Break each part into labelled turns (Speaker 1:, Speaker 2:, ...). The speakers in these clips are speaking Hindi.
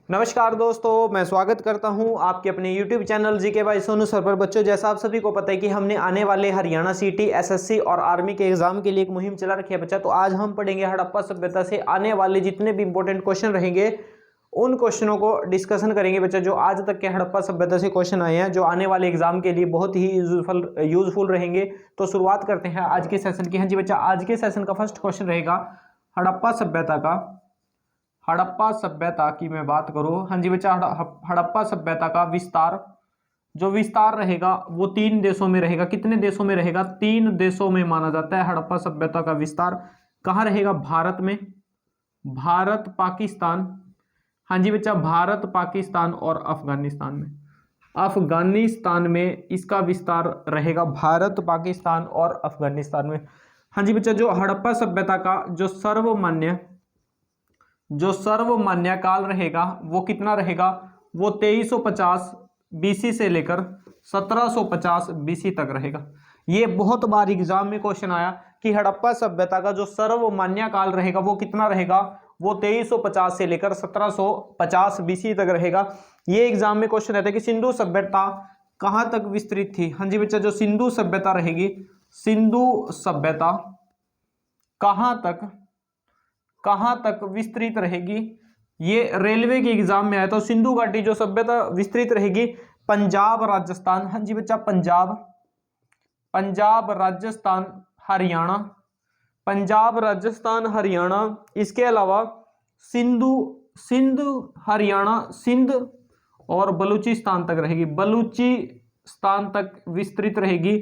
Speaker 1: नमस्कार दोस्तों, मैं स्वागत करता हूं आपके अपने YouTube channel GK by Sonu sir पर। बच्चों, जैसा आप सभी को पता है कि हमने आने वाले हरियाणा सीटी, एसएससी और आर्मी के एग्जाम के लिए एक मुहिम चला रखी है बच्चा। तो आज हम पढ़ेंगे हड़प्पा सभ्यता से आने वाले जितने भी इंपॉर्टेंट क्वेश्चन रहेंगे उन क्वेश्चनों को डिस्कशन करेंगे बच्चा, जो आज तक के हड़प्पा सभ्यता से क्वेश्चन आए हैं, जो आने वाले एग्जाम के लिए बहुत ही यूजफुल रहेंगे। तो शुरुआत करते हैं आज के सेशन की। हाँ जी बच्चा, आज के सेशन का फर्स्ट क्वेश्चन रहेगा हड़प्पा सभ्यता का। हड़प्पा सभ्यता की मैं बात करूं, हाँ जी बच्चा, हड़प्पा सभ्यता का विस्तार, जो विस्तार रहेगा वो 3 देशों में रहेगा। कितने देशों में रहेगा? 3 देशों में माना जाता है हड़प्पा सभ्यता का विस्तार। कहाँ रहेगा? भारत में, भारत पाकिस्तान, हाँ जी बच्चा, भारत पाकिस्तान और अफगानिस्तान में। अफगानिस्तान में इसका विस्तार रहेगा, भारत पाकिस्तान और अफगानिस्तान में। हाँ जी बच्चा, जो हड़प्पा सभ्यता का जो सर्वमान्य काल रहेगा वो कितना रहेगा? वो 2350 बीसी से लेकर 1750 बीसी तक रहेगा। ये बहुत बार एग्जाम में क्वेश्चन आया कि हड़प्पा सभ्यता का जो सर्वमान्य काल रहेगा वो कितना रहेगा? वो 2350 से लेकर 1750 बीसी तक रहेगा। ये एग्जाम में क्वेश्चन रहता है कि सिंधु सभ्यता कहां तक विस्तृत थी। हाँ जी बच्चा, जो सिंधु सभ्यता रहेगी, सिंधु सभ्यता कहां तक विस्तृत रहेगी? ये रेलवे के एग्जाम में आया। तो सिंधु घाटी जो सभ्यता विस्तृत रहेगी, पंजाब राजस्थान, हाँ जी बच्चा, पंजाब राजस्थान हरियाणा, पंजाब राजस्थान हरियाणा। इसके अलावा सिंध हरियाणा, सिंध और बलूचिस्तान तक रहेगी, बलूचिस्तान तक विस्तृत रहेगी।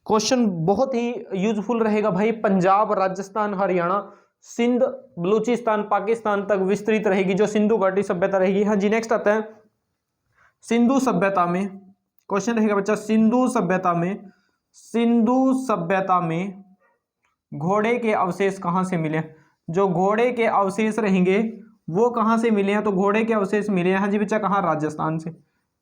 Speaker 1: क्वेश्चन बहुत ही यूजफुल रहेगा भाई। पंजाब राजस्थान हरियाणा सिंध बलूचिस्तान पाकिस्तान तक विस्तृत रहेगी, जो सिंधु घाटी सभ्यता रहेगी। हाँ जी, नेक्स्ट आता है सिंधु सभ्यता में। क्वेश्चन रहेगा बच्चा, सिंधु सभ्यता में घोड़े के अवशेष कहां से मिले? जो घोड़े के अवशेष रहेंगे वो कहां से मिले हैं? तो घोड़े के अवशेष मिले हैं, हाँ जी बच्चा, कहां? राजस्थान से।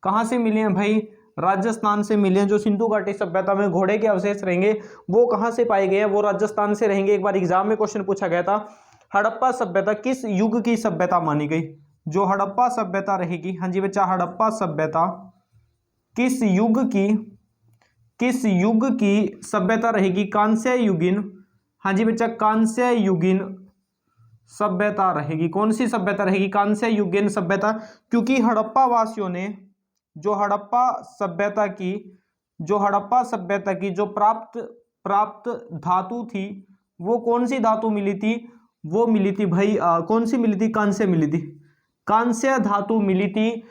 Speaker 1: कहां से मिले हैं भाई? राजस्थान से मिले हैं। जो सिंधु घाटी सभ्यता में घोड़े के अवशेष रहेंगे वो कहां से पाए गए हैं? वो राजस्थान से रहेंगे। एक बार एग्जाम में क्वेश्चन पूछा गया था, हड़प्पा सभ्यता किस युग की सभ्यता मानी गई? जो हड़प्पा सभ्यता रहेगी, हाँ जी बच्चा, हड़प्पा सभ्यता किस युग की सभ्यता रहेगी? कांस्य युगीन, हाँ जी बच्चा, कांस्य युगीन सभ्यता रहेगी। कौन सी सभ्यता रहेगी? कांस्य युगीन सभ्यता। क्योंकि हड़प्पा वासियों ने जो हड़प्पा सभ्यता की जो प्राप्त धातु थी, वो कौन सी धातु मिली थी? वो मिली थी भाई कौन सी मिली थी? कांस्य मिली थी, कांस्य धातु मिली थी।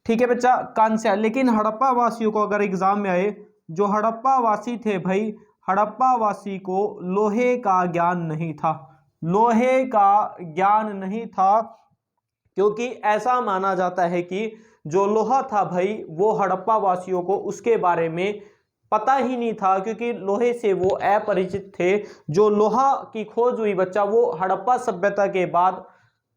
Speaker 1: ठीक है बच्चा, कांस्य। लेकिन हड़प्पा वासियों को अगर एग्जाम में आए, जो हड़प्पा वासी थे भाई, हड़प्पा वासी को लोहे का ज्ञान नहीं था, लोहे का ज्ञान नहीं था। क्योंकि ऐसा माना जाता है कि जो लोहा था भाई, वो हड़प्पा वासियों को उसके बारे में पता ही नहीं था, क्योंकि लोहे से वो अपरिचित थे। जो लोहा की खोज हुई बच्चा, वो हड़प्पा सभ्यता के बाद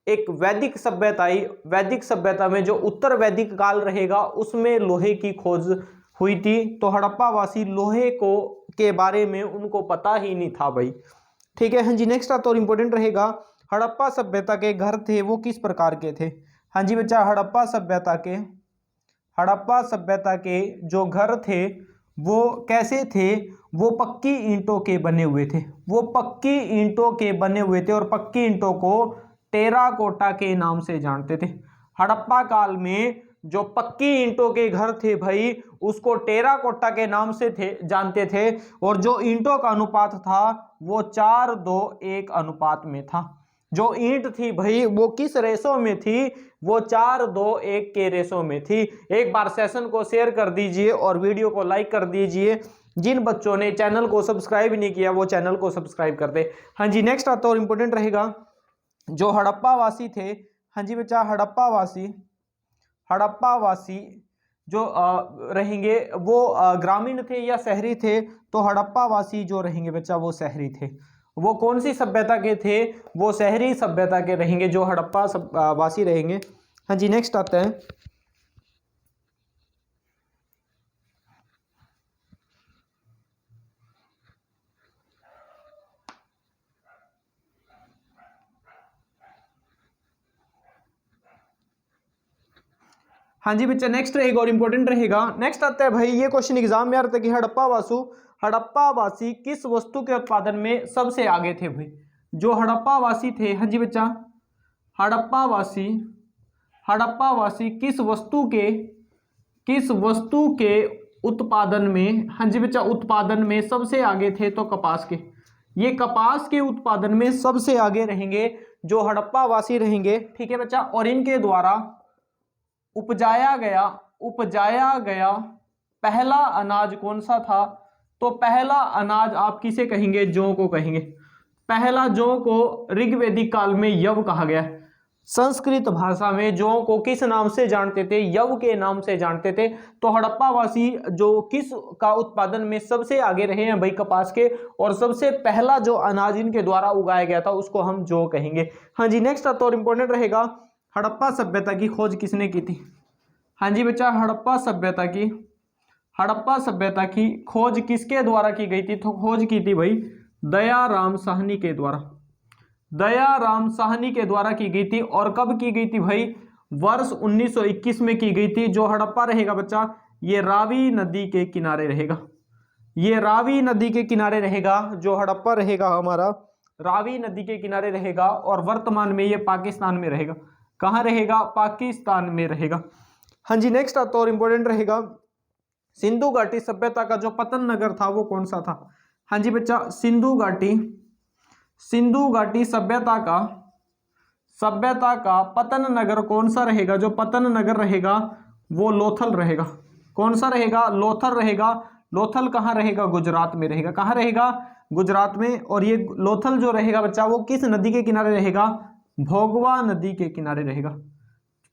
Speaker 1: एक वैदिक सभ्यता आई। वैदिक सभ्यता में जो उत्तर वैदिक काल रहेगा उसमें लोहे की खोज हुई थी। तो हड़प्पा वासी लोहे को के बारे में उनको पता ही नहीं था भाई। ठीक है, हाँ जी, नेक्स्ट आता और इंपॉर्टेंट रहेगा, हड़प्पा सभ्यता के घर थे वो किस प्रकार के थे? हाँ जी बच्चा, हड़प्पा सभ्यता के जो घर थे वो कैसे थे? वो पक्की ईंटों के बने हुए थे, वो पक्की ईंटों के बने हुए थे, और पक्की ईंटों को टेराकोटा के नाम से जानते थे। हड़प्पा काल में जो पक्की ईंटों के घर थे भाई, उसको टेराकोटा के नाम से जानते थे। और जो ईंटों का अनुपात था वो 4:2:1 अनुपात में था। जो ईंट थी भाई वो किस रेशो में थी? वो 4:2:1 के रेशो में थी। एक बार सेशन को शेयर कर दीजिए और वीडियो को लाइक कर दीजिए। जिन बच्चों ने चैनल को सब्सक्राइब नहीं किया वो चैनल को सब्सक्राइब कर दे। हाँ जी, नेक्स्ट आता और इंपॉर्टेंट रहेगा, जो हड़प्पा वासी थे, हाँ जी बच्चा, हड़प्पा वासी जो रहेंगे वो ग्रामीण थे या शहरी थे? तो हड़प्पा वासी जो रहेंगे बच्चा वो शहरी थे। वो कौन सी सभ्यता के थे? वो शहरी सभ्यता के रहेंगे, जो हड़प्पा वासी रहेंगे। हाँ जी, नेक्स्ट आता है हाँ जी बच्चा नेक्स्ट रहेगा और इंपॉर्टेंट रहेगा। नेक्स्ट आता है भाई, ये क्वेश्चन एग्जाम में आ रहा था कि हड़प्पावासी किस वस्तु के उत्पादन में सबसे आगे थे भाई। जो हड़प्पावासी थे, हाँ जी बच्चा, हड़प्पावासी किस वस्तु के उत्पादन में, हाँ जी बच्चा, उत्पादन में सबसे आगे थे, तो कपास के। ये कपास के उत्पादन में सबसे आगे रहेंगे जो हड़प्पावासी रहेंगे, ठीक है बच्चा। और इनके द्वारा उपजाया गया पहला अनाज कौन सा था, तो पहला अनाज आप किसे कहेंगे, जौ को कहेंगे। पहला जौ को ऋग्वेदिक काल में यव कहा गया। संस्कृत भाषा में जौ को किस नाम से जानते थे, यव के नाम से जानते थे। तो हड़प्पावासी जो किस का उत्पादन में सबसे आगे रहे हैं भाई, कपास के। और सबसे पहला जो अनाज इनके द्वारा उगाया गया था उसको हम जौ कहेंगे। हाँ जी नेक्स्ट तो इंपॉर्टेंट रहेगा, हड़प्पा सभ्यता की खोज किसने की थी। हाँ जी बच्चा, हड़प्पा सभ्यता की खोज किसके द्वारा की गई थी, तो खोज की थी भाई दयाराम साहनी के द्वारा की गई थी। और कब की गई थी भाई, वर्ष 1921 में की गई थी। जो हड़प्पा रहेगा बच्चा, ये रावी नदी के किनारे रहेगा, जो हड़प्पा रहेगा हमारा रावी नदी के किनारे रहेगा। और वर्तमान में ये पाकिस्तान में रहेगा। कहाँ रहेगा, पाकिस्तान में रहेगा। हाँ जी नेक्स्ट आता और इंपॉर्टेंट रहेगा, सिंधु घाटी सभ्यता का जो पतन नगर था वो कौन सा था। हाँ जी बच्चा, सिंधु घाटी सभ्यता का पतन नगर कौन सा रहेगा। जो पतन नगर रहेगा वो लोथल रहेगा। कौन सा रहेगा, लोथल रहेगा। लोथल कहाँ रहेगा, गुजरात में रहेगा। कहाँ रहेगा, गुजरात में। और ये लोथल जो रहेगा बच्चा, वो किस नदी के किनारे रहेगा, भोगवा नदी के किनारे रहेगा।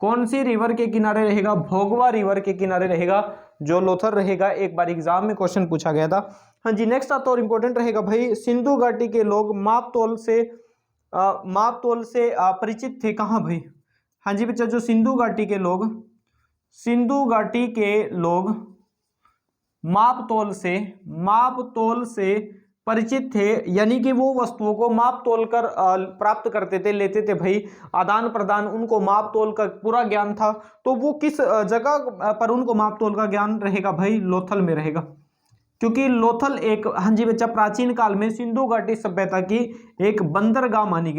Speaker 1: कौन सी रिवर के किनारे रहेगा, भोगवा रिवर के किनारे रहेगा जो लोथल रहेगा। एक बार एग्जाम में क्वेश्चन पूछा गया था। हाँ जी नेक्स्ट आता और इंपॉर्टेंट रहेगा भाई, सिंधु घाटी के लोग माप तोल से परिचित थे कहाँ भाई। हाँ जी बच्चा, जो सिंधु घाटी के लोग माप तोल से परिचित थे, यानी कि वो वस्तुओं को माप तोल कर प्राप्त करते थे, लेते थे भाई, आदान प्रदान, उनको माप तोल का पूरा ज्ञान था। तो वो किस जगह पर उनको माप तोल का ज्ञान रहेगा भाई, लोथल में रहेगा। क्योंकि लोथल एक, हाँ जी बच्चा, प्राचीन काल में सिंधु घाटी सभ्यता की एक बंदरगाह मानी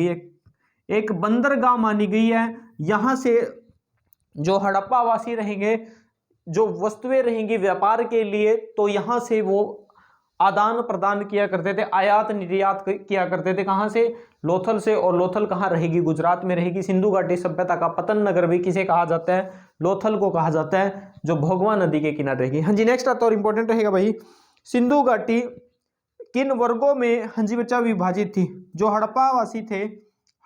Speaker 1: गई है। यहाँ से जो हड़प्पावासी रहेंगे, जो वस्तुएं रहेंगी व्यापार के लिए, तो यहाँ से वो आदान प्रदान किया करते थे, आयात निर्यात किया करते थे। कहाँ से, लोथल से। और लोथल कहाँ रहेगी, गुजरात में रहेगी। सिंधु घाटी सभ्यता का पतन नगर भी किसे कहा जाता है, लोथल को कहा जाता है, जो भोगवा नदी के किनारे रहेगी। हाँ जी नेक्स्ट आता और इंपॉर्टेंट रहेगा भाई, सिंधु घाटी किन वर्गों में, हाँ जी बच्चा, विभाजित थी। जो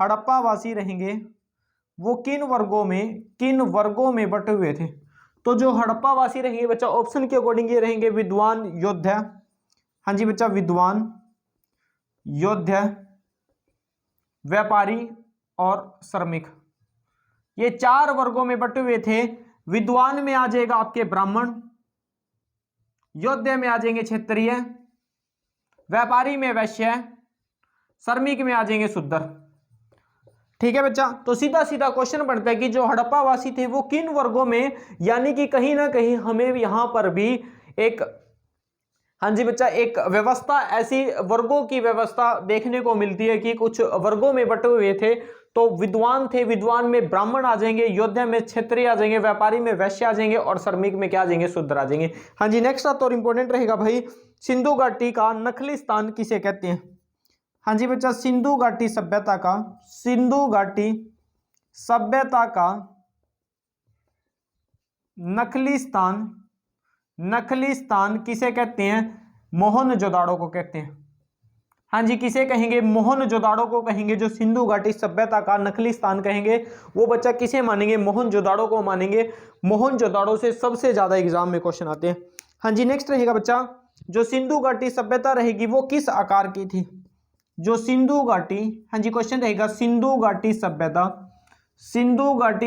Speaker 1: हड़प्पावासी रहेंगे वो किन वर्गों में बटे हुए थे। तो जो हड़प्पावासी रहेंगे बच्चा, ऑप्शन के अकॉर्डिंग ये रहेंगे विद्वान, योद्धा, हाँ जी बच्चा, विद्वान, योद्धा, व्यापारी और श्रमिक। ये 4 वर्गों में बटे हुए थे। विद्वान में आ जाएगा आपके ब्राह्मण, योद्धा में आ जाएंगे क्षत्रिय, व्यापारी में वैश्य, श्रमिक में आ जाएंगे शूद्र। ठीक है बच्चा, तो सीधा सीधा क्वेश्चन बनता है कि जो हड़प्पावासी थे वो किन वर्गों में, यानी कि कहीं ना कहीं हमें यहां पर भी एक, हाँ जी बच्चा, एक व्यवस्था, ऐसी वर्गों की व्यवस्था देखने को मिलती है कि कुछ वर्गों में बटे हुए थे। तो विद्वान थे, विद्वान में ब्राह्मण आ जाएंगे, योद्धा में क्षत्रिय आ जाएंगे, व्यापारी में वैश्य आ जाएंगे और श्रमिक में क्या आ जाएंगे, शूद्र आ जाएंगे। हाँ जी नेक्स्ट आता और इंपॉर्टेंट रहेगा भाई, सिंधु घाटी का नखली स्थान किसे कहते हैं। हाँ जी बच्चा, सिंधु घाटी सभ्यता का नखली स्थान किसे कहते हैं, मोहनजोदाड़ो को कहते हैं। हाँ जी, किसे कहेंगे, मोहनजोदाड़ो को कहेंगे। जो सिंधु घाटी सभ्यता का नकली स्थान कहेंगे वो बच्चा किसे मानेंगे, मोहनजोदाड़ो को मानेंगे। मोहनजोदाड़ो से सबसे ज्यादा एग्जाम में क्वेश्चन आते हैं। हाँ जी नेक्स्ट रहेगा बच्चा, जो सिंधु घाटी सभ्यता रहेगी वो किस आकार की थी। जो सिंधु घाटी, हाँ जी क्वेश्चन रहेगा, सिंधु घाटी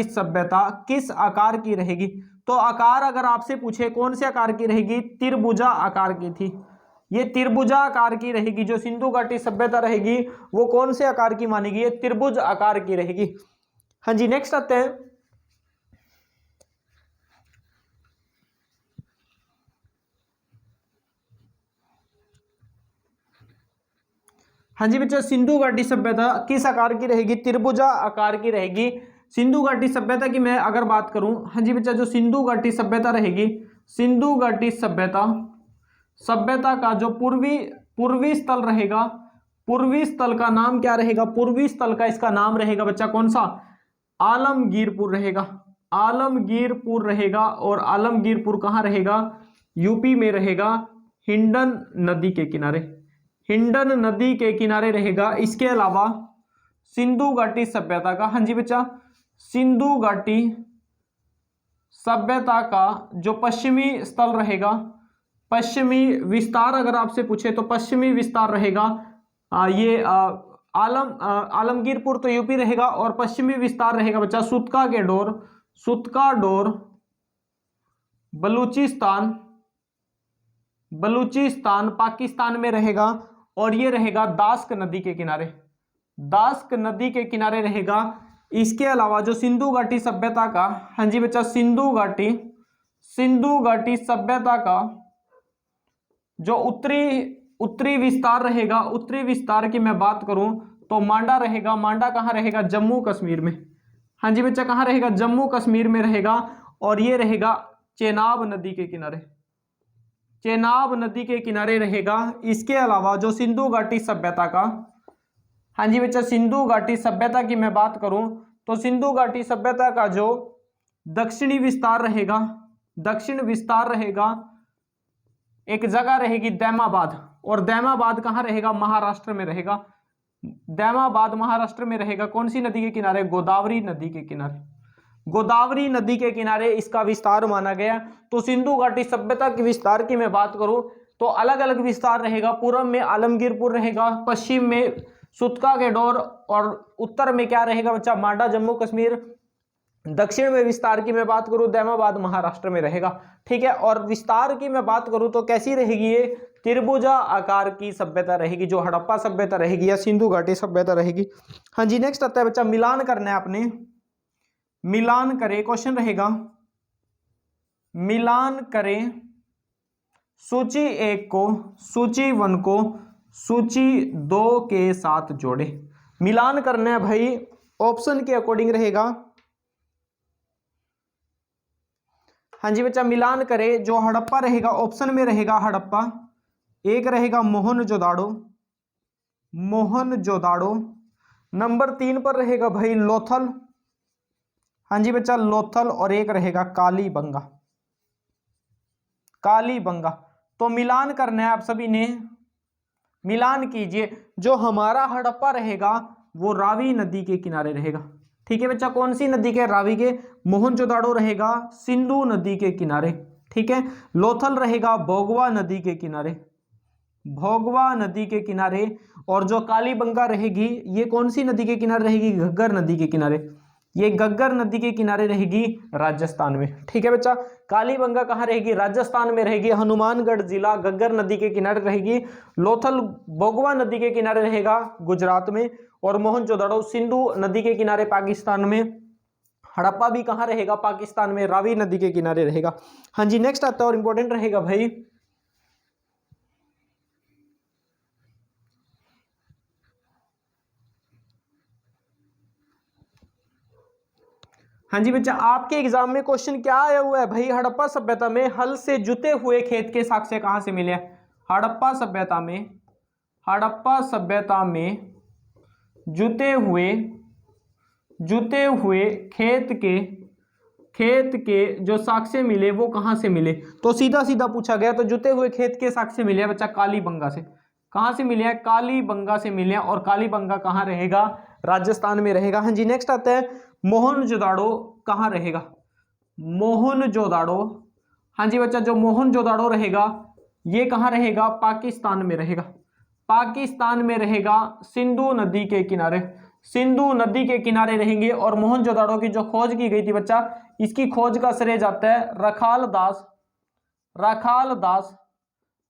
Speaker 1: सभ्यता किस आकार की रहेगी। तो आकार अगर आपसे पूछे कौन से आकार की रहेगी, त्रिभुजा आकार की थी। ये त्रिभुजा आकार की रहेगी। जो सिंधु घाटी सभ्यता रहेगी वो कौन से आकार की मानेगी, ये त्रिभुज आकार की रहेगी। हाँ जी नेक्स्ट आते हैं, हाँ जी बच्चा, सिंधु घाटी सभ्यता किस आकार की रहेगी? त्रिभुजा आकार की रहेगी। सिंधु घाटी सभ्यता की मैं अगर बात करूं, हाँ जी बच्चा, जो सिंधु घाटी सभ्यता रहेगी, सिंधु घाटी सभ्यता का जो पूर्वी स्थल रहेगा, पूर्वी स्थल का नाम क्या रहेगा? पूर्वी स्थल का इसका नाम रहेगा बच्चा कौन सा? आलमगीरपुर रहेगा। आलमगीरपुर रहेगा। और आलमगीरपुर कहाँ रहेगा? यूपी में रहेगा, हिंडन नदी के किनारे। हिंडन नदी के किनारे रहेगा। इसके अलावा सिंधु घाटी सभ्यता का, हाँ जी बच्चा, सिंधु घाटी सभ्यता का जो पश्चिमी स्थल रहेगा, पश्चिमी विस्तार अगर आपसे पूछे तो पश्चिमी विस्तार रहेगा ये आलमगीरपुर तो यूपी रहेगा। और पश्चिमी विस्तार रहेगा बच्चा सुतका डोर बलूचिस्तान पाकिस्तान में रहेगा। और ये रहेगा दास्क नदी के किनारे, दास्क नदी के किनारे रहेगा। इसके अलावा जो सिंधु घाटी सभ्यता का, हाँ जी बच्चा, सिंधु घाटी सभ्यता का जो उत्तरी विस्तार रहेगा, उत्तरी विस्तार की मैं बात करूं तो मांडा रहेगा। मांडा कहाँ रहेगा? जम्मू कश्मीर में। हाँ जी बच्चा, कहाँ रहेगा? जम्मू कश्मीर में रहेगा। और ये रहेगा चेनाब नदी के किनारे, चेनाब नदी के किनारे रहेगा। इसके अलावा जो सिंधु घाटी सभ्यता का, हाँ जी बच्चा, सिंधु घाटी सभ्यता की मैं बात करूं तो सिंधु घाटी सभ्यता का जो दक्षिणी विस्तार रहेगा, दक्षिण विस्तार रहेगा, एक जगह रहेगी दैमाबाद। और दैमाबाद कहाँ रहेगा? महाराष्ट्र में रहेगा। दैमाबाद महाराष्ट्र में रहेगा। कौन सी नदी के किनारे? गोदावरी नदी के किनारे। गोदावरी नदी के किनारे इसका विस्तार माना गया। तो सिंधु घाटी सभ्यता के विस्तार की मैं बात करूं तो अलग अलग विस्तार रहेगा। पूर्व में आलमगीरपुर रहेगा, पश्चिम में सुतका के डोर, और उत्तर में क्या रहेगा बच्चा? मांडा जम्मू कश्मीर। दक्षिण में विस्तार की मैं बात करूं दैमाबाद महाराष्ट्र में रहेगा। ठीक है। और विस्तार की मैं बात करूं तो कैसी रहेगी? ये त्रिभुजा आकार की सभ्यता रहेगी, जो हड़प्पा सभ्यता रहेगी या सिंधु घाटी सभ्यता रहेगी। हाँ जी, नेक्स्ट आता है बच्चा, मिलान करना है आपने। मिलान करें, क्वेश्चन रहेगा, मिलान करें सूची 1 को, सूची 1 को सूची 2 के साथ जोड़े। मिलान करना है भाई, ऑप्शन के अकॉर्डिंग रहेगा। हाँ जी बच्चा, मिलान करें, जो हड़प्पा रहेगा ऑप्शन में रहेगा हड़प्पा, एक रहेगा मोहनजोदाड़ो, मोहनजोदाड़ो, नंबर 3 पर रहेगा भाई लोथल, हाँ जी बच्चा लोथल, और एक रहेगा कालीबंगा, कालीबंगा। तो मिलान करना है आप सभी ने, मिलान कीजिए। जो हमारा हड़प्पा रहेगा वो रावी नदी के किनारे रहेगा। ठीक है बच्चा, कौन सी नदी के? रावी के। मोहनजोदाड़ो रहेगा सिंधु नदी के किनारे। ठीक है। लोथल रहेगा भोगवा नदी के किनारे, भोगवा नदी के किनारे। और जो कालीबंगा रहेगी ये कौन सी नदी के किनारे रहेगी? घग्गर नदी के किनारे। ये घग्गर नदी के किनारे रहेगी राजस्थान में। ठीक है बच्चा, कालीबंगा कहाँ रहेगी? राजस्थान में रहेगी। हनुमानगढ़ जिला घग्गर नदी के किनारे रहेगी। लोथल भोगवा नदी के किनारे रहेगा गुजरात में। और मोहनजोदड़ो सिंधु नदी के किनारे पाकिस्तान में। हड़प्पा भी कहाँ रहेगा? पाकिस्तान में, रावी नदी के किनारे रहेगा। हाँ जी, नेक्स्ट आता है और इंपॉर्टेंट रहेगा भाई, हाँ जी बच्चा, आपके एग्जाम में क्वेश्चन क्या आया हुआ है भाई? हड़प्पा सभ्यता में हल से जुते हुए खेत के साक्ष्य कहां से मिले? हड़प्पा सभ्यता में, हड़प्पा सभ्यता में जुते हुए खेत के जो साक्ष्य मिले वो कहां से मिले? तो सीधा सीधा पूछा गया। तो जुते हुए खेत के साक्ष्य मिले बच्चा कालीबंगा से। कहां से मिले हैं? कालीबंगा से मिले हैं। और कालीबंगा कहां रहेगा? राजस्थान में रहेगा। हाँ जी, नेक्स्ट आता है मोहनजोदाड़ो कहां रहेगा? मोहनजोदाड़ो, हाँ जी बच्चा, जो मोहनजोदाड़ो रहेगा ये कहां रहेगा? पाकिस्तान में रहेगा। पाकिस्तान में रहेगा, सिंधु नदी के किनारे, सिंधु नदी के किनारे रहेंगे। और मोहनजोदाड़ो की जो खोज की गई थी बच्चा, इसकी खोज का श्रेय जाता है राखाल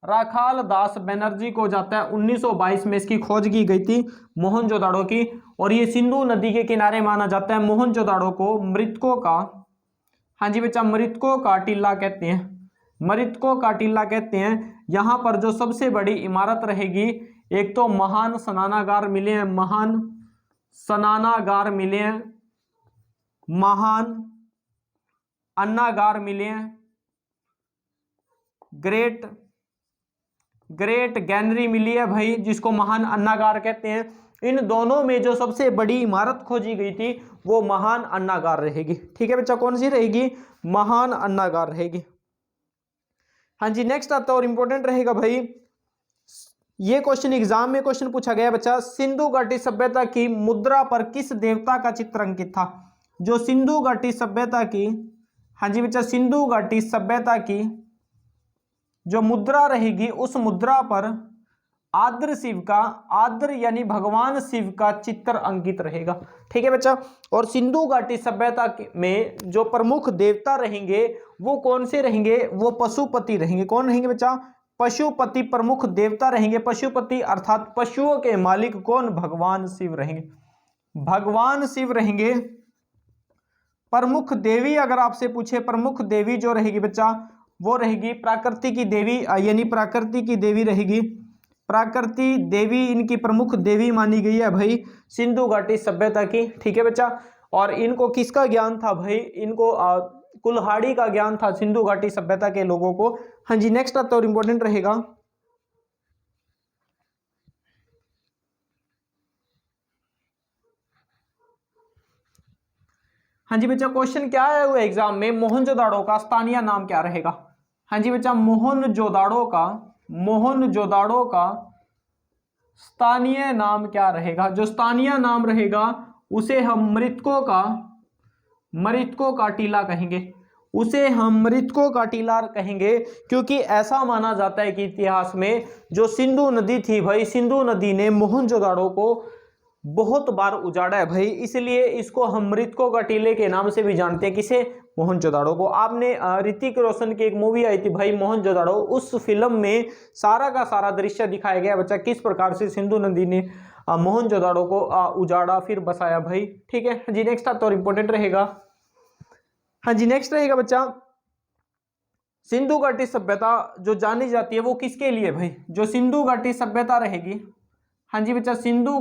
Speaker 1: दास बनर्जी को जाता है। 1922 में इसकी खोज की गई थी मोहनजोदाड़ो की। और ये सिंधु नदी के किनारे माना जाता है। मोहनजोदाड़ो को मृतकों का, हाँ जी बच्चा, मृतकों का टीला कहते हैं, मृतकों का टीला कहते हैं। यहाँ पर जो सबसे बड़ी इमारत रहेगी एक तो महान स्नानागार मिले हैं, महान स्नानागार मिले हैं, महान अन्नागार मिले हैं, ग्रेट गैनरी मिली है भाई, जिसको महान अन्नागार कहते हैं। इन दोनों में जो सबसे बड़ी इमारत खोजी गई थी वो महान अन्नागार रहेगी। ठीक है बच्चा, कौन सी रहेगी? महान अन्नागार रहेगी। हाँ जी, नेक्स्ट आता है और इंपॉर्टेंट रहेगा भाई, ये क्वेश्चन एग्जाम में क्वेश्चन पूछा गया बच्चा, सिंधु घाटी सभ्यता की मुद्रा पर किस देवता का चित्र अंकित था? जो सिंधु घाटी सभ्यता की, हाँ जी बच्चा, सिंधु घाटी सभ्यता की जो मुद्रा रहेगी उस मुद्रा पर आद्र शिव का, आद्र यानी भगवान शिव का चित्र अंकित रहेगा। ठीक है बच्चा, और सिंधु घाटी सभ्यता में जो प्रमुख देवता रहेंगे वो कौन से रहेंगे? वो पशुपति रहेंगे। कौन रहेंगे बच्चा? पशुपति प्रमुख देवता रहेंगे। पशुपति अर्थात पशुओं के मालिक कौन? भगवान शिव रहेंगे। भगवान शिव रहेंगे। प्रमुख देवी अगर आपसे पूछे, प्रमुख देवी जो रहेगी बच्चा वो रहेगी प्राकृति की देवी, यानी प्राकृति की देवी रहेगी। प्राकृति देवी इनकी प्रमुख देवी मानी गई है भाई सिंधु घाटी सभ्यता की। ठीक है बच्चा, और इनको किसका ज्ञान था भाई? इनको कुल्हाड़ी का ज्ञान था सिंधु घाटी सभ्यता के लोगों को। हाँ जी, नेक्स्ट आता और इंपॉर्टेंट रहेगा, हाँ जी बच्चा, क्वेश्चन क्या है वो एग्जाम में, मोहनजोदाड़ो का स्थानीय नाम क्या रहेगा? हाँ जी बच्चा, मोहनजोदाड़ो का स्थानीय नाम क्या रहेगा? जो स्थानीय नाम रहेगा उसे हम मृतकों का टीला कहेंगे। उसे हम मृतकों का टीला कहेंगे, क्योंकि ऐसा माना जाता है कि इतिहास में जो सिंधु नदी थी भाई, सिंधु नदी ने मोहनजोदाड़ो को बहुत बार उजाड़ा है भाई, इसलिए इसको हम मृतकों का टीले के नाम से भी जानते हैं। किसे? मोहनजोदाड़ो को। आपने ऋतिक रोशन की एक मूवी आई थी भाई मोहनजोदाड़ो, उस फिल्म में सारा का सारा दृश्य दिखाया गया बच्चा, किस प्रकार से सिंधु नदी ने मोहनजोदाड़ो को उजाड़ा फिर बसाया भाई। ठीक है जी, नेक्स्ट आता और इंपॉर्टेंट रहेगा, हाँ जी नेक्स्ट रहेगा बच्चा, सिंधु घाटी सभ्यता जो जानी जाती है वो किसके लिए भाई? जो सिंधु घाटी सभ्यता रहेगी, हाँ जी बच्चा, सिंधु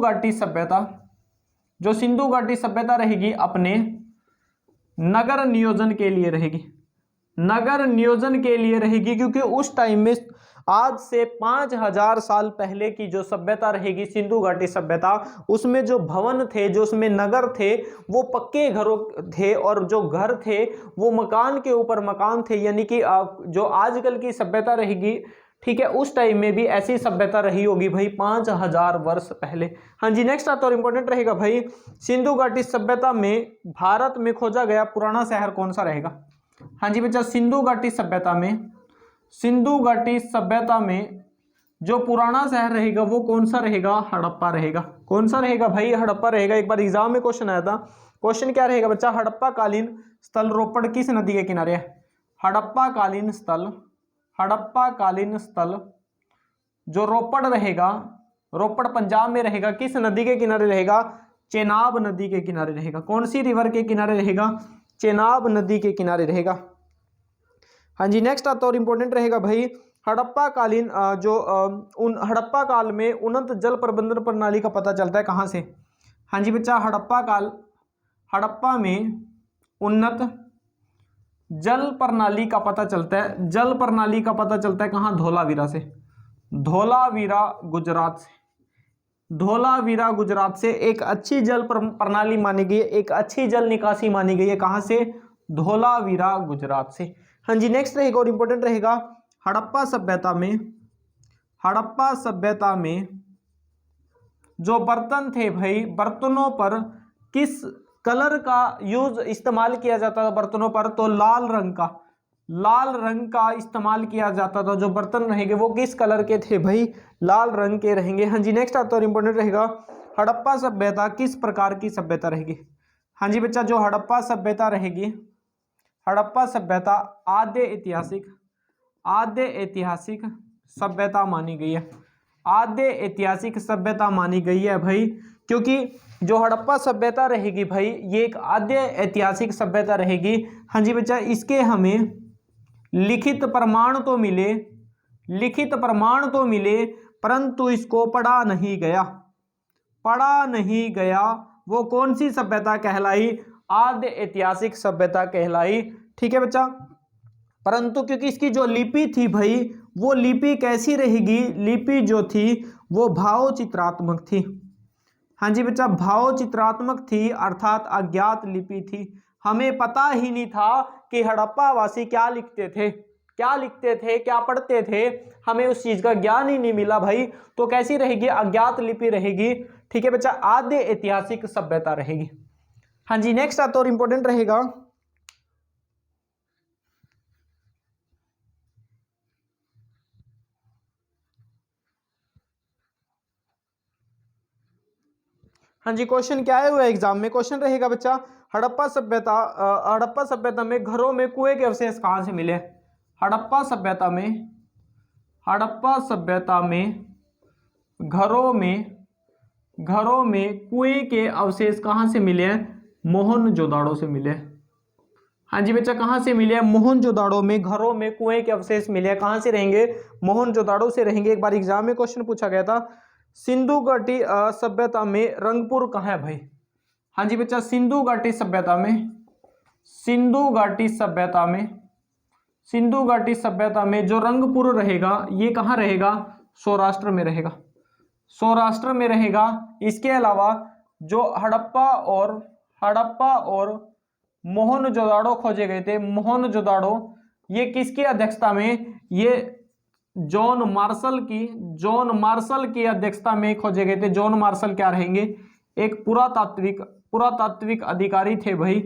Speaker 1: घाटी सभ्यता रहेगी अपने नगर नियोजन के लिए रहेगी। नगर नियोजन के लिए रहेगी, क्योंकि उस टाइम में आज से 5000 साल पहले की जो सभ्यता रहेगी सिंधु घाटी सभ्यता, उसमें जो भवन थे, जो उसमें नगर थे वो पक्के घरों थे, और जो घर थे वो मकान के ऊपर मकान थे, यानी कि जो आजकल की सभ्यता रहेगी, ठीक है, उस टाइम में भी ऐसी सभ्यता रही होगी भाई 5000 वर्ष पहले। हाँ जी, नेक्स्ट आता और इंपॉर्टेंट रहेगा भाई, सिंधु घाटी सभ्यता में भारत में खोजा गया पुराना शहर कौन सा रहेगा? हाँ जी बच्चा, सिंधु घाटी सभ्यता में जो पुराना शहर रहेगा वो कौन सा रहेगा? हड़प्पा रहेगा। कौन सा रहेगा भाई? हड़प्पा रहेगा। एक बार एग्जाम में क्वेश्चन आया था, क्वेश्चन क्या रहेगा बच्चा? हड़प्पा कालीन स्थल रोपड़ किस नदी के किनारे है? हड़प्पा कालीन स्थल जो रोपड़ रहेगा, रोपड़ पंजाब में रहेगा, किस नदी के किनारे रहेगा? चेनाब नदी के किनारे रहेगा। कौन सी रिवर के किनारे रहेगा? चेनाब नदी के किनारे रहेगा। हाँ जी, नेक्स्ट आता और इंपॉर्टेंट रहेगा भाई, हड़प्पा कालीन हड़प्पा काल में उन्नत जल प्रबंधन प्रणाली का पता चलता है कहाँ से? हाँ जी बच्चा, हड़प्पा में उन्नत जल प्रणाली का पता चलता है। जल प्रणाली का पता चलता है कहाँ? धोलावीरा से। धोलावीरा गुजरात से एक अच्छी जल प्रणाली मानी गई है, एक अच्छी जल निकासी मानी गई है। कहाँ से? धोलावीरा गुजरात से। हाँ जी, नेक्स्ट रहेगा और इंपॉर्टेंट रहेगा, हड़प्पा सभ्यता में जो बर्तन थे भाई, बर्तनों पर किस कलर का यूज इस्तेमाल किया जाता था? बर्तनों पर तो लाल रंग का इस्तेमाल किया जाता था। जो बर्तन रहेंगे वो किस कलर के थे भाई? लाल रंग के रहेंगे। हाँ जी, नेक्स्ट आता और इंपॉर्टेंट रहेगा, हड़प्पा सभ्यता किस प्रकार की सभ्यता रहेगी? हाँ जी बच्चा, जो हड़प्पा सभ्यता रहेगी, हड़प्पा सभ्यता आद्य ऐतिहासिक सभ्यता मानी गई है। आद्य ऐतिहासिक सभ्यता मानी गई है भाई, क्योंकि जो हड़प्पा सभ्यता रहेगी भाई ये एक आद्य ऐतिहासिक सभ्यता रहेगी। हाँ जी बच्चा, इसके हमें लिखित प्रमाण तो मिले, परंतु इसको पढ़ा नहीं गया, पढ़ा नहीं गया। वो कौन सी सभ्यता कहलाई? आद्य ऐतिहासिक सभ्यता कहलाई। ठीक है बच्चा। परंतु क्योंकि इसकी जो लिपि थी भाई, वो लिपि कैसी रहेगी? लिपि जो थी वो भाव चित्रात्मक थी। हाँ जी बच्चा, भाव चित्रात्मक थी, अर्थात अज्ञात लिपि थी। हमें पता ही नहीं था कि हड़प्पा वासी क्या लिखते थे, क्या लिखते थे, क्या पढ़ते थे, हमें उस चीज का ज्ञान ही नहीं मिला भाई। तो कैसी रहेगी? अज्ञात लिपि रहेगी। ठीक है बच्चा, आद्य ऐतिहासिक सभ्यता रहेगी। हाँ जी, नेक्स्ट आता और इंपॉर्टेंट रहेगा, हाँ जी, क्वेश्चन क्या है हुआ एग्जाम में? क्वेश्चन रहेगा बच्चा, हड़प्पा सभ्यता, हड़प्पा सभ्यता में घरों में कुएं के अवशेष कहाँ से मिले? हड़प्पा सभ्यता में, हड़प्पा सभ्यता में घरों में कुएं के अवशेष कहाँ से मिले हैं? मोहनजोदाड़ो से मिले। हाँ जी बच्चा, कहाँ से मिले हैं? मोहनजोदाड़ो में घरों में कुएं के अवशेष मिले हैं। कहाँ से रहेंगे? मोहनजोदाड़ो से रहेंगे। एक बार एग्जाम में क्वेश्चन पूछा गया था, सिंधु घाटी सभ्यता में रंगपुर कहाँ है भाई? हाँ जी बच्चा, सिंधु घाटी सभ्यता में, सिंधु घाटी सभ्यता में, सिंधु घाटी सभ्यता में जो रंगपुर रहेगा, ये कहाँ रहेगा? सौराष्ट्र में रहेगा, सौराष्ट्र में रहेगा। इसके अलावा जो हड़प्पा और मोहनजोदाड़ो खोजे गए थे, मोहनजोदाड़ो, ये किसकी अध्यक्षता में? ये जॉन मार्शल की अध्यक्षता में खोजे गए थे। जॉन मार्शल क्या रहेंगे? एक पुरातात्विक अधिकारी थे भाई।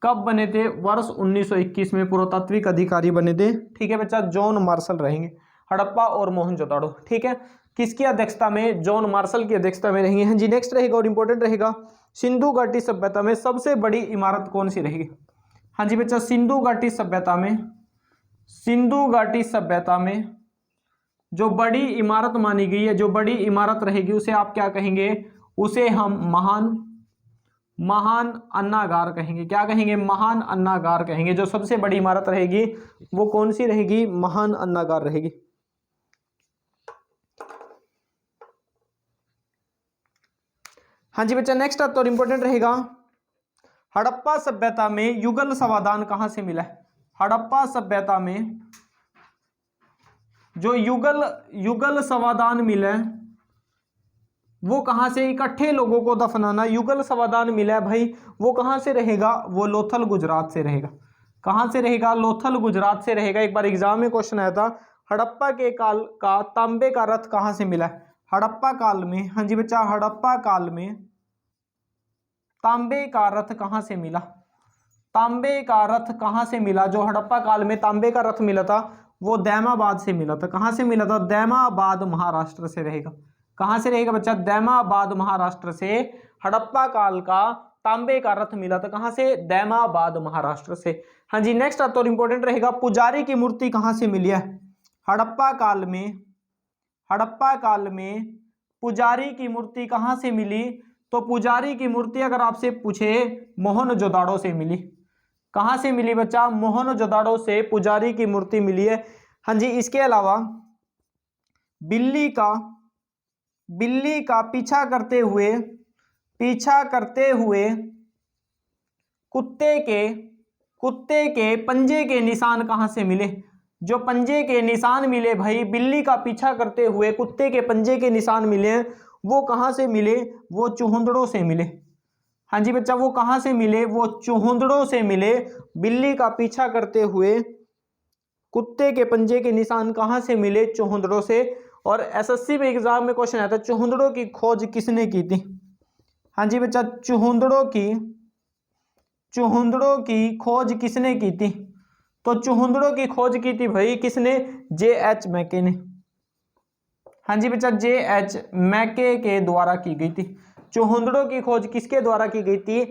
Speaker 1: कब बने थे? वर्ष 1921 में पुरातात्विक अधिकारी बने थे। ठीक है बच्चा, जॉन मार्शल रहेंगे। हड़प्पा और मोहनजोदाड़ो, ठीक है, किसकी अध्यक्षता में? जॉन मार्शल की अध्यक्षता में रहेंगे। हाँ जी, नेक्स्ट रहेगा और इंपॉर्टेंट रहेगा, सिंधु घाटी सभ्यता में सबसे बड़ी इमारत कौन सी रहेगी? हाँ जी बच्चा, सिंधु घाटी सभ्यता में जो बड़ी इमारत मानी गई है, जो बड़ी इमारत रहेगी, उसे आप क्या कहेंगे? उसे हम महान अन्नागार कहेंगे। क्या कहेंगे? महान अन्नागार कहेंगे। जो सबसे बड़ी इमारत रहेगी वो कौन सी रहेगी? महान अन्नागार रहेगी। हाँ जी बच्चा, नेक्स्ट अब तो इंपॉर्टेंट रहेगा, हड़प्पा सभ्यता में युगल समाधान कहां से मिला है? हड़प्पा सभ्यता में जो युगल समाधान मिला है वो कहां से? इकट्ठे लोगों को दफनाना युगल समाधान मिला है भाई। वो कहां से रहेगा? वो लोथल गुजरात से रहेगा। कहां से रहेगा? लोथल गुजरात से रहेगा। एक बार एग्जाम में क्वेश्चन आया था, हड़प्पा के काल का तांबे का रथ कहां से मिला है? हड़प्पा काल में, हाँ जी बच्चा, हड़प्पा काल में तांबे का रथ कहां से मिला? तांबे का रथ कहां से मिला? जो हड़प्पा काल में तांबे का रथ मिला था वो दैमाबाद से मिला था। कहां से मिला था? दैमाबाद महाराष्ट्र से रहेगा। कहां से रहेगा बच्चा? दैमाबाद महाराष्ट्र से हड़प्पा काल का तांबे का रथ मिला था। कहां से? दैमाबाद महाराष्ट्र से। हाँ जी, नेक्स्ट तो इंपॉर्टेंट रहेगा, पुजारी की मूर्ति कहां से मिली है? हड़प्पा काल में पुजारी की मूर्ति कहां से मिली? तो पुजारी की मूर्ति अगर आपसे पूछे, मोहनजोदाड़ो से मिली। कहां से मिली बच्चा? मोहनजोदाड़ो से पुजारी की मूर्ति मिली है। हाँ जी, इसके अलावा बिल्ली का पीछा करते हुए कुत्ते के पंजे के निशान कहां से मिले? जो पंजे के निशान मिले भाई, बिल्ली का पीछा करते हुए कुत्ते के पंजे के निशान मिले, वो कहां से मिले? वो चुहंदड़ों से मिले। हाँ जी बच्चा, वो कहां से मिले? वो चुहंदड़ों से मिले। बिल्ली का पीछा करते हुए कुत्ते के पंजे के निशान कहां से मिले? चुहंदड़ों से। और एसएससी में एग्जाम में क्वेश्चन आया था, चुहंदड़ों की खोज किसने की थी? हाँ जी बच्चा, चुहंदड़ों की खोज किसने की थी? तो चुहंदड़ों की खोज की थी भाई किसने? J.H. मैके ने। हाँ जी बच्चा, J.H. मैके के द्वारा की गई थी। चुहंदड़ों की खोज किसके द्वारा की गई थी?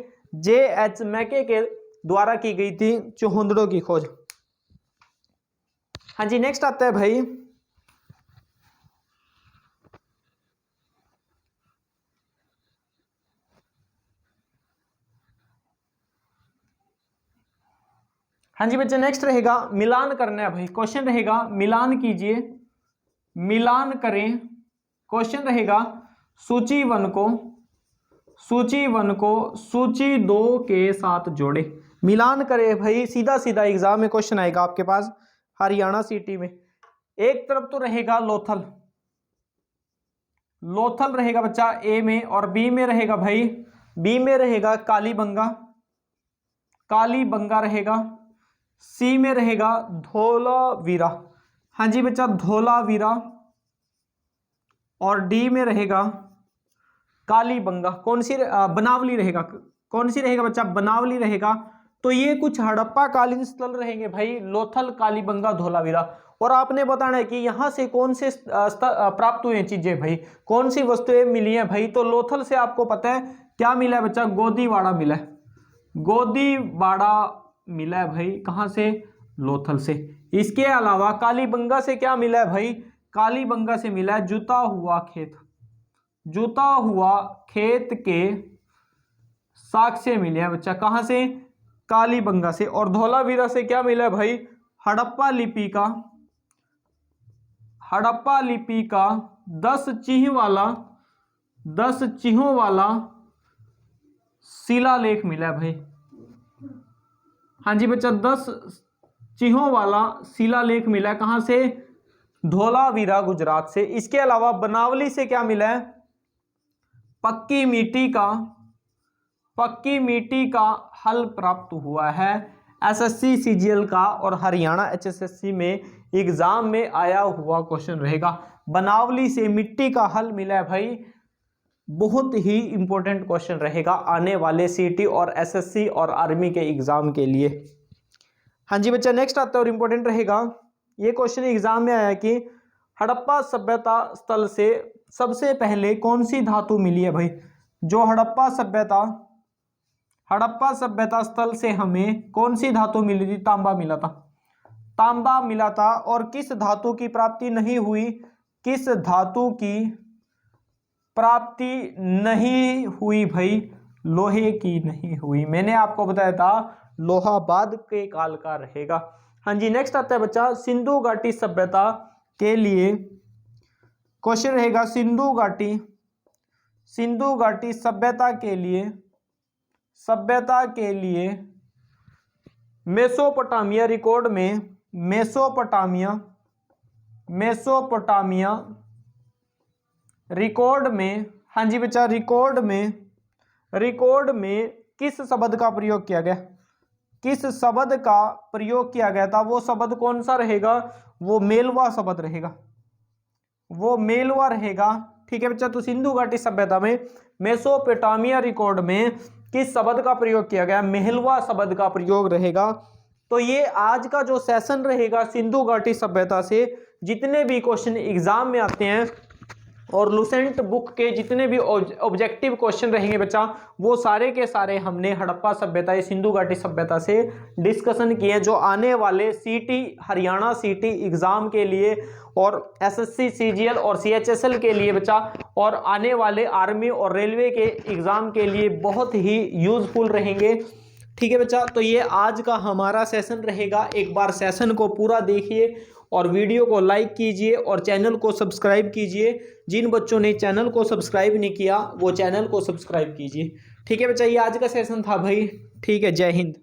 Speaker 1: J.H. मैके के द्वारा की गई थी चुहंदड़ों की खोज। हाँ जी, नेक्स्ट आता है भाई, हाँ जी बच्चा, नेक्स्ट रहेगा मिलान करना है भाई। क्वेश्चन रहेगा, मिलान कीजिए, मिलान करें क्वेश्चन रहेगा सूची 1 को सूची 2 के साथ जोड़े, मिलान करे भाई। सीधा सीधा एग्जाम में क्वेश्चन आएगा आपके पास हरियाणा सिटी में। एक तरफ तो रहेगा लोथल रहेगा बच्चा ए में, और बी में रहेगा भाई, बी में रहेगा कालीबंगा रहेगा, सी में रहेगा धोलावीरा, हाँ जी बच्चा धोलावीरा, और डी में रहेगा कालीबंगा। कौन सी बनावली रहेगा, कौन सी रहेगा बच्चा, बनावली रहेगा। तो ये कुछ हड़प्पा कालीन स्थल रहेंगे भाई, लोथल, कालीबंगा, धोलावीरा। और आपने बताना है कि यहाँ से कौन से प्राप्त हुए चीजें भाई, कौन सी वस्तुएं मिली हैं भाई। तो लोथल से आपको पता है क्या मिला है बच्चा, गोदीवाड़ा मिला है, गोदीवाड़ा मिला है भाई, कहाँ से, लोथल से। इसके अलावा कालीबंगा से क्या मिला है भाई, कालीबंगा से मिला है जुता हुआ खेत के साक्ष्य मिले हैं बच्चा, कहाँ से, कालीबंगा से। और धोलावीरा से क्या मिला है भाई, हड़प्पा लिपि का 10 चिन्हों वाला शिलालेख मिला है भाई, हाँ जी बच्चा 10 चिन्हों वाला शिलालेख मिला है, कहाँ से, धोलावीरा गुजरात से। इसके अलावा बनावली से क्या मिला है, पक्की मिट्टी का हल प्राप्त हुआ है। एसएससी सीजीएल का और हरियाणा एचएसएससी में एग्जाम में आया हुआ क्वेश्चन रहेगा, बनावली से मिट्टी का हल मिला है भाई। बहुत ही इंपॉर्टेंट क्वेश्चन रहेगा आने वाले सीटी और एसएससी और आर्मी के एग्जाम के लिए। हाँ जी बच्चा, नेक्स्ट आता है और इंपॉर्टेंट रहेगा, ये क्वेश्चन एग्जाम में आया कि हड़प्पा सभ्यता स्थल से सबसे पहले कौन सी धातु मिली है भाई। जो हड़प्पा सभ्यता स्थल से हमें कौन सी धातु मिली थी, तांबा मिला था। और किस धातु की प्राप्ति नहीं हुई भाई, लोहे की नहीं हुई। मैंने आपको बताया था लोहा बाद के काल का रहेगा। हाँ जी, नेक्स्ट आता है बच्चा सिंधु घाटी सभ्यता के लिए क्वेश्चन रहेगा, सिंधु घाटी सभ्यता के लिए मेसोपोटामिया रिकॉर्ड में, हाँ जी बच्चा रिकॉर्ड में किस शब्द का प्रयोग किया गया था। वो शब्द कौन सा रहेगा, वो मेलवा शब्द रहेगा, ठीक है बच्चा। तो सिंधु घाटी सभ्यता में मेसोपोटामिया रिकॉर्ड में किस शब्द का प्रयोग किया गया, मेहलवा शब्द का प्रयोग रहेगा। तो ये आज का जो सेशन रहेगा सिंधु घाटी सभ्यता से जितने भी क्वेश्चन एग्जाम में आते हैं और लुसेंट बुक के जितने भी ऑब्जेक्टिव क्वेश्चन रहेंगे बच्चा, वो सारे के सारे हमने हड़प्पा सभ्यता या सिंधु घाटी सभ्यता से डिस्कशन किए, जो आने वाले सीटी हरियाणा सीटी एग्जाम के लिए और एसएससी सीजीएल और सीएचएसएल के लिए बच्चा, और आने वाले आर्मी और रेलवे के एग्जाम के लिए बहुत ही यूजफुल रहेंगे, ठीक है बच्चा। तो ये आज का हमारा सेशन रहेगा, एक बार सेशन को पूरा देखिए और वीडियो को लाइक कीजिए और चैनल को सब्सक्राइब कीजिए। जिन बच्चों ने चैनल को सब्सक्राइब नहीं किया वो चैनल को सब्सक्राइब कीजिए, ठीक है बच्चा। ये आज का सेशन था भाई, ठीक है, जय हिंद।